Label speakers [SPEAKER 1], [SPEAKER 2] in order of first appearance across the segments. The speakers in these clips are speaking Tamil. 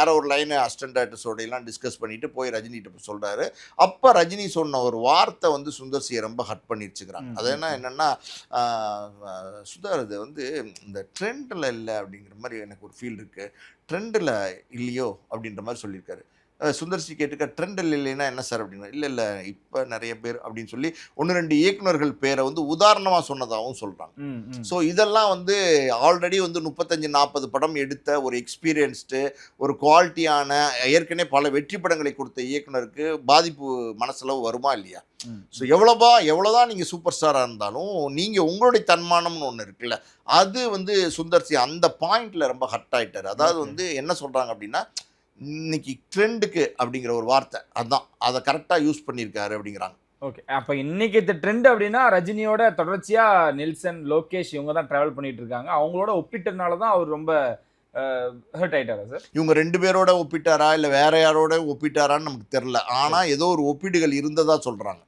[SPEAKER 1] வேற ஒரு லைன் அசிஸ்டன்ட் டைரக்டர்ஸோட எல்லாம் டிஸ்கஸ் பண்ணிட்டு போய் ரஜினிகிட்ட சொல்றாரு. அப்ப ரஜினி சொன்ன ஒரு வார்த்தை வந்து சுந்தர் சியை ரொம்ப ஹர்ட் பண்ணிருச்சுக்கிறாங்க. அது என்னன்னா சுந்தர் இது வந்து இந்த ட்ரெண்ட்ல இல்லை அப்படிங்கிற மாதிரி எனக்கு ஒரு ஃபீல் இருக்கு. ட்ரெண்டில் இல்லையோ அப்படின்ற மாதிரி சொல்லியிருக்காரு. சுந்தர்சி கேட்டுக்க ட்ரெண்டில் இல்லைன்னா என்ன சார் அப்படின்னா, இல்லை இல்லை இப்போ நிறைய பேர் அப்படின்னு சொல்லி 1-2 இயக்குனர்கள் பேரை வந்து உதாரணமாக சொன்னதாகவும் சொல்கிறாங்க. ஸோ இதெல்லாம் வந்து ஆல்ரெடி வந்து 35-40 படம் எடுத்த ஒரு எக்ஸ்பீரியன்ஸ்டு ஒரு குவாலிட்டியான ஏற்கனவே பல வெற்றி படங்களை கொடுத்த இயக்குனருக்கு பாதிப்பு மனசளவு வருமா இல்லையா? ஸோ எவ்வளோதான் நீங்கள் சூப்பர் ஸ்டாராக இருந்தாலும் நீங்கள் உங்களுடைய தன்மானம்னு ஒன்று இருக்குல்ல, அது வந்து சுந்தர்சி அந்த பாயிண்டில் ரொம்ப ஹர்ட் ஆகிட்டார். அதாவது வந்து என்ன சொல்கிறாங்க அப்படின்னா, இன்னைக்கு ட்ரெண்டுக்கு அப்படிங்கிற ஒரு வார்த்தை அதான் அதை கரெக்டாக யூஸ் பண்ணியிருக்காரு அப்படிங்கிறாங்க.
[SPEAKER 2] ஓகே, அப்போ இன்னைக்கு இந்த ட்ரெண்ட் அப்படின்னா ரஜினியோட தொடர்ச்சியாக நெல்சன், லோகேஷ் இவங்க தான் ட்ராவல் பண்ணிட்டு இருக்காங்க. அவங்களோட ஒப்பிட்டனால தான் அவர் ரொம்ப ஹர்ட் ஆயிட்டாரா சார்?
[SPEAKER 1] இவங்க 2 பேரோட ஒப்பிட்டாரா இல்லை வேற யாரோட ஒப்பிட்டாரான்னு நமக்கு தெரில. ஆனால் ஏதோ ஒரு ஒப்பீடுகள் இருந்ததா சொல்கிறாங்க.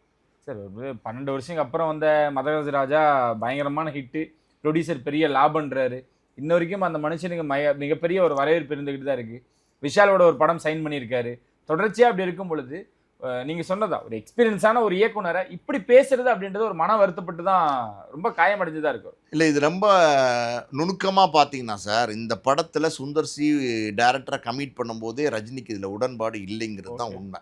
[SPEAKER 2] சார் ஒரு 12 வருஷத்துக்கு அப்புறம் வந்த மதகஜ ராஜா பயங்கரமான ஹிட்டு, ப்ரொடியூசர் பெரிய லாபன்றாரு. இன்ன வரைக்கும் அந்த மனுஷனுக்கு மிகப்பெரிய ஒரு வரவேற்பு இருந்துக்கிட்டு தான் இருக்குது. விஷாலோட ஒரு படம் சைன் பண்ணியிருக்காரு. தொடர்ச்சியாக அப்படி இருக்கும் பொழுது நீங்கள் சொன்னதா ஒரு எக்ஸ்பீரியன்ஸான ஒரு இயக்குனரை இப்படி பேசுறது அப்படின்றது ஒரு மன வருத்தப்பட்டு தான் ரொம்ப காயமடைஞ்சு தான் இருக்கும்.
[SPEAKER 1] இல்லை இது ரொம்ப நுணுக்கமாக பார்த்தீங்கன்னா சார், இந்த படத்தில் சுந்தர் சி டைரக்டராக கமிட் பண்ணும்போதே ரஜினிக்கு இதில் உடன்பாடு இல்லைங்கிறது தான் உண்மை.